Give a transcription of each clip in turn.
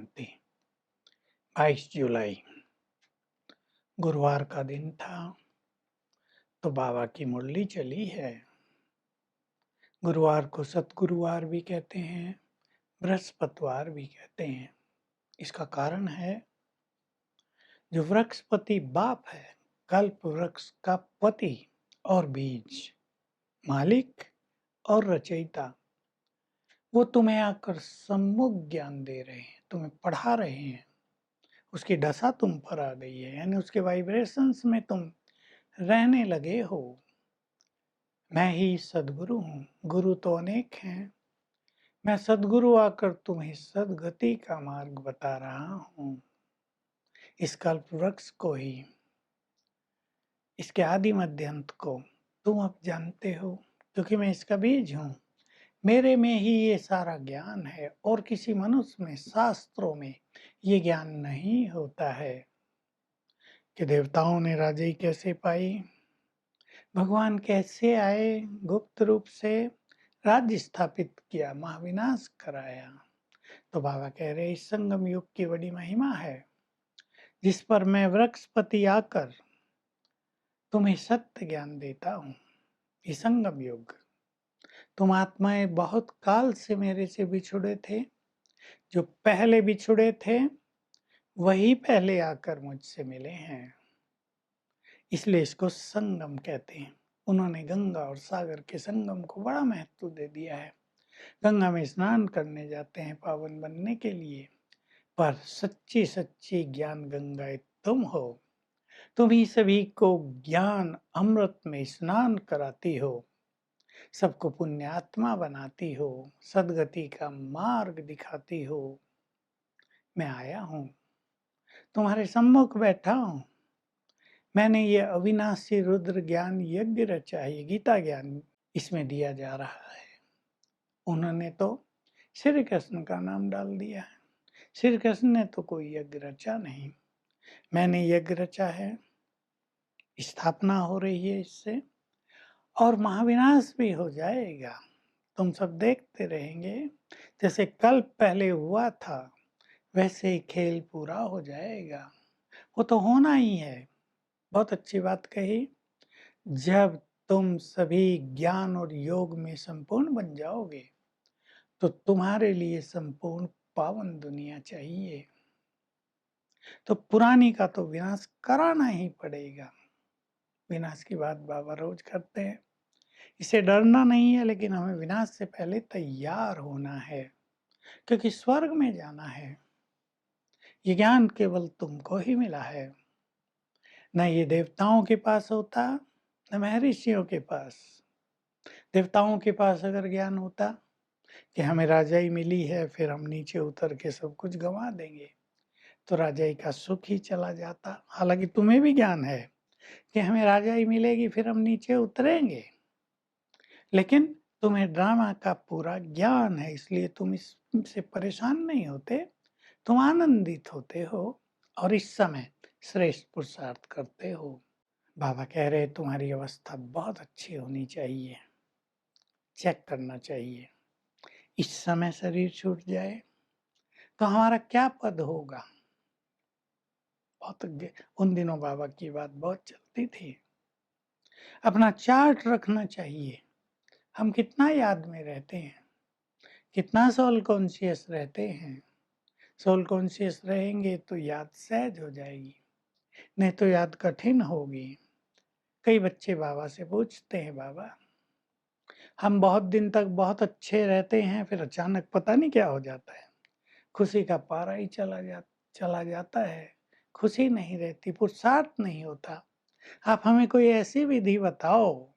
शांति। 22 जुलाई गुरुवार का दिन था, तो बाबा की मुरली चली है। गुरुवार को सतगुरुवार भी कहते हैं, बृहस्पतिवार भी कहते हैं। इसका कारण है, जो वृक्षपति बाप है, कल्प वृक्ष का पति और बीज, मालिक और रचयिता, वो तुम्हें आकर सम्मुख ज्ञान दे रहे हैं, तुम्हें पढ़ा रहे हैं। उसकी दशा तुम पर आ गई है, यानी उसके वाइब्रेशंस में तुम रहने लगे हो। मैं ही सद्गुरु हूँ। गुरु तो अनेक हैं, मैं सद्गुरु आकर तुम्हें सद्गति का मार्ग बता रहा हूँ। इस कल्प वृक्ष को ही, इसके आदि मध्य अंत को तुम अब जानते हो, क्योंकि मैं इसका बीज हूँ। मेरे में ही ये सारा ज्ञान है, और किसी मनुष्य में, शास्त्रों में ये ज्ञान नहीं होता है कि देवताओं ने राजई कैसे पाई, भगवान कैसे आए, गुप्त रूप से राज्य स्थापित किया, महाविनाश कराया। तो बाबा कह रहे, इस संगम युग की बड़ी महिमा है, जिस पर मैं वृक्षपति आकर तुम्हें सत्य ज्ञान देता हूँ। ये संगम युग, तुम आत्माएं बहुत काल से मेरे से बिछुड़े थे। जो पहले बिछुड़े थे, वही पहले आकर मुझसे मिले हैं, इसलिए इसको संगम कहते हैं। उन्होंने गंगा और सागर के संगम को बड़ा महत्व दे दिया है। गंगा में स्नान करने जाते हैं पावन बनने के लिए, पर सच्ची सच्ची ज्ञान गंगाएं तुम हो। तुम ही सभी को ज्ञान अमृत में स्नान कराती हो, सबको पुण्यात्मा बनाती हो, सदगति का मार्ग दिखाती हो। मैं आया हूँ, तुम्हारे सम्मुख बैठा हूँ। मैंने ये अविनाशी रुद्र ज्ञान यज्ञ रचा है, गीता ज्ञान इसमें दिया जा रहा है। उन्होंने तो श्री कृष्ण का नाम डाल दिया है। श्री कृष्ण ने तो कोई यज्ञ रचा नहीं, मैंने यज्ञ रचा है। स्थापना हो रही है इससे, और महाविनाश भी हो जाएगा। तुम सब देखते रहेंगे, जैसे कल पहले हुआ था, वैसे ही खेल पूरा हो जाएगा। वो तो होना ही है। बहुत अच्छी बात कही, जब तुम सभी ज्ञान और योग में संपूर्ण बन जाओगे, तो तुम्हारे लिए संपूर्ण पावन दुनिया चाहिए। तो पुरानी का तो विनाश कराना ही पड़ेगा। विनाश की बात बाबा रोज करते हैं। इसे डरना नहीं है, लेकिन हमें विनाश से पहले तैयार होना है, क्योंकि स्वर्ग में जाना है। ये ज्ञान केवल तुमको ही मिला है, न ये देवताओं के पास होता, न महर्षियों के पास। देवताओं के पास अगर ज्ञान होता कि हमें राजाई मिली है, फिर हम नीचे उतर के सब कुछ गंवा देंगे, तो राजाई का सुख ही चला जाता। हालांकि तुम्हें भी ज्ञान है कि हमें राजाई मिलेगी, फिर हम नीचे उतरेंगे, लेकिन तुम्हें ड्रामा का पूरा ज्ञान है, इसलिए तुम इससे परेशान नहीं होते, तुम आनंदित होते हो, और इस समय श्रेष्ठ पुरुषार्थ करते हो। बाबा कह रहे, तुम्हारी अवस्था बहुत अच्छी होनी चाहिए, चेक करना चाहिए। इस समय शरीर छूट जाए तो हमारा क्या पद होगा। बहुत उन दिनों बाबा की बात बहुत चलती थी। अपना चार्ट रखना चाहिए, हम कितना याद में रहते हैं, कितना सोल कॉन्शियस रहते हैं। सोल कॉन्शियस रहेंगे तो याद सहज हो जाएगी, नहीं तो याद कठिन होगी। कई बच्चे बाबा से पूछते हैं, बाबा हम बहुत दिन तक बहुत अच्छे रहते हैं, फिर अचानक पता नहीं क्या हो जाता है, खुशी का पारा ही चला जाता है, खुशी नहीं रहती, पुरुषार्थ नहीं होता। आप हमें कोई ऐसी विधि बताओ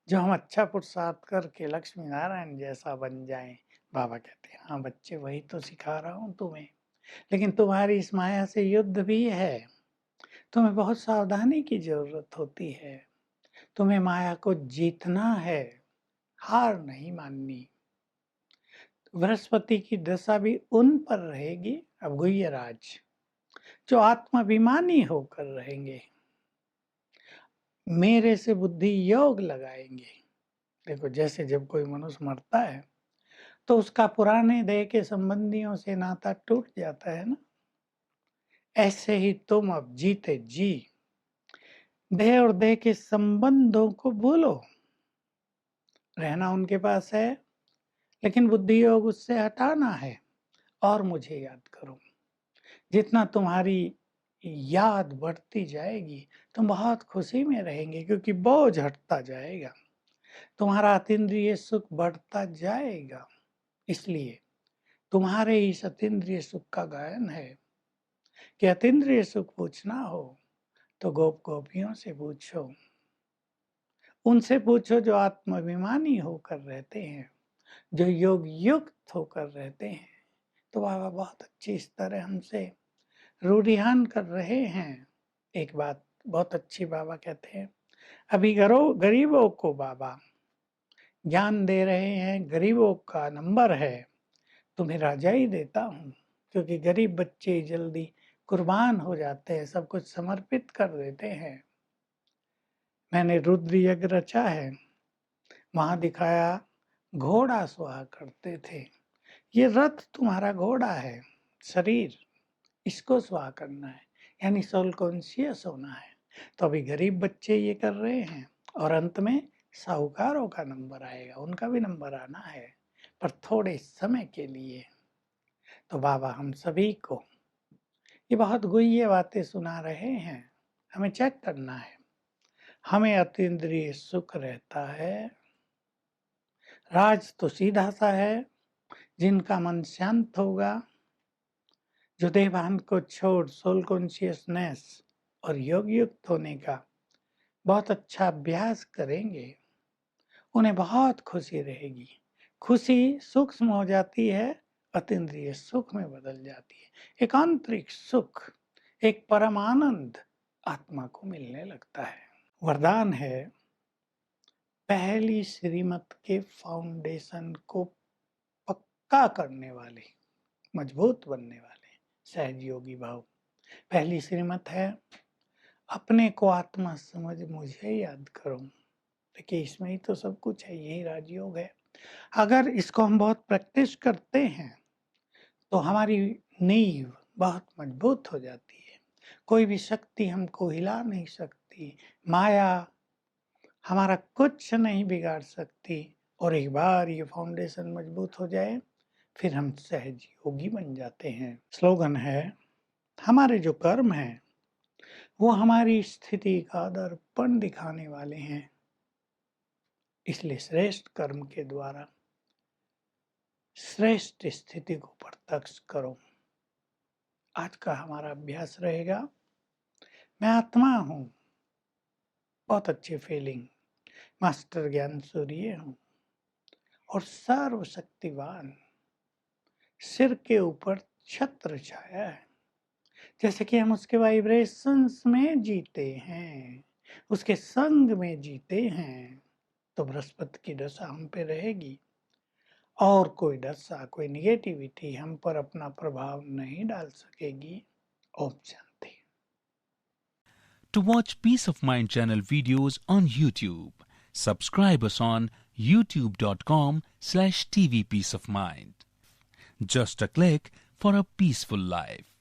जो हम अच्छा पुरुषार्थ करके लक्ष्मी नारायण जैसा बन जाएं। बाबा कहते हैं, हाँ बच्चे, वही तो सिखा रहा हूँ तुम्हें, लेकिन तुम्हारी इस माया से युद्ध भी है, तुम्हें बहुत सावधानी की जरूरत होती है। तुम्हें माया को जीतना है, हार नहीं माननी। बृहस्पति की दशा भी उन पर रहेगी, अब गुह्यराज, जो आत्माभिमानी होकर रहेंगे, मेरे से बुद्धि योग लगाएंगे। देखो, जैसे जब कोई मनुष्य मरता है तो उसका पुराने देह के संबंधियों से नाता टूट जाता है ना। ऐसे ही तुम अब जीते जी देह और देह के संबंधों को भूलो। रहना उनके पास है, लेकिन बुद्धि योग उससे हटाना है। और मुझे याद करो। जितना तुम्हारी याद बढ़ती जाएगी, तुम बहुत खुशी में रहेंगे, क्योंकि बोझ हटता जाएगा। तुम्हारा अतीन्द्रिय सुख बढ़ता जाएगा। इसलिए तुम्हारे इस अतीन्द्रिय सुख का गायन है कि अतीन्द्रिय सुख पूछना हो तो गोप गोपियों से पूछो। उनसे पूछो जो आत्माभिमानी होकर रहते हैं, जो योग युक्त होकर रहते हैं। तो बाबा बहुत अच्छी इस तरह हमसे रूढ़ियान कर रहे हैं। एक बात बहुत अच्छी बाबा कहते हैं, अभी गरीबों को बाबा ज्ञान दे रहे हैं, गरीबों का नंबर है, तुम्हें राजाई देता हूँ। क्योंकि गरीब बच्चे जल्दी कुर्बान हो जाते हैं, सब कुछ समर्पित कर देते हैं। मैंने रुद्र यज्ञ रचा है, वहां दिखाया घोड़ा स्वाहा करते थे। ये रथ तुम्हारा घोड़ा है, शरीर, इसको स्वाहा करना है, यानी सोल कॉन्शियस होना है। तो अभी गरीब बच्चे ये कर रहे हैं, और अंत में साहूकारों का नंबर आएगा, उनका भी नंबर आना है, पर थोड़े समय के लिए। तो बाबा हम सभी को ये बहुत गुह्य बातें सुना रहे हैं, हमें चेक करना है। हमें अतीन्द्रिय सुख रहता है। राज तो सीधा सा है, जिनका मन शांत होगा, जो देहभान को छोड़ सोल कॉन्शियसनेस और योग युक्त होने का बहुत अच्छा अभ्यास करेंगे, उन्हें बहुत खुशी रहेगी। खुशी सूक्ष्म हो जाती है, अतीन्द्रिय सुख में बदल जाती है। एक आंतरिक सुख, एक परम आनंद आत्मा को मिलने लगता है। वरदान है, पहली श्रीमत के फाउंडेशन को पक्का करने वाले, मजबूत बनने वाले सहज योगी भाव। पहली श्रीमत है, अपने को आत्मा समझ मुझे याद करो। देखिए इसमें ही तो सब कुछ है, यही राजयोग है। अगर इसको हम बहुत प्रैक्टिस करते हैं तो हमारी नींव बहुत मजबूत हो जाती है। कोई भी शक्ति हमको हिला नहीं सकती, माया हमारा कुछ नहीं बिगाड़ सकती। और एक बार ये फाउंडेशन मजबूत हो जाए, फिर हम सहज योगी बन जाते हैं। स्लोगन है, हमारे जो कर्म हैं वो हमारी स्थिति का दर्पण दिखाने वाले हैं, इसलिए श्रेष्ठ कर्म के द्वारा श्रेष्ठ स्थिति को प्रत्यक्ष करो। आज का हमारा अभ्यास रहेगा, मैं आत्मा हूँ, बहुत अच्छी फीलिंग, मास्टर ज्ञान सूर्य हूँ और सर्वशक्तिवान, सिर के ऊपर छत्र छाया है। जैसे कि हम उसके वाइब्रेशंस में जीते हैं, उसके संग में जीते हैं, तो बृहस्पति की दशा हम पे रहेगी और कोई दशा, कोई निगेटिविटी हम पर अपना प्रभाव नहीं डाल सकेगी। Om Shanti. To watch Peace of Mind channel videos on YouTube, subscribe us on youtube.com/tvpeaceofmind. Just a click for a peaceful life.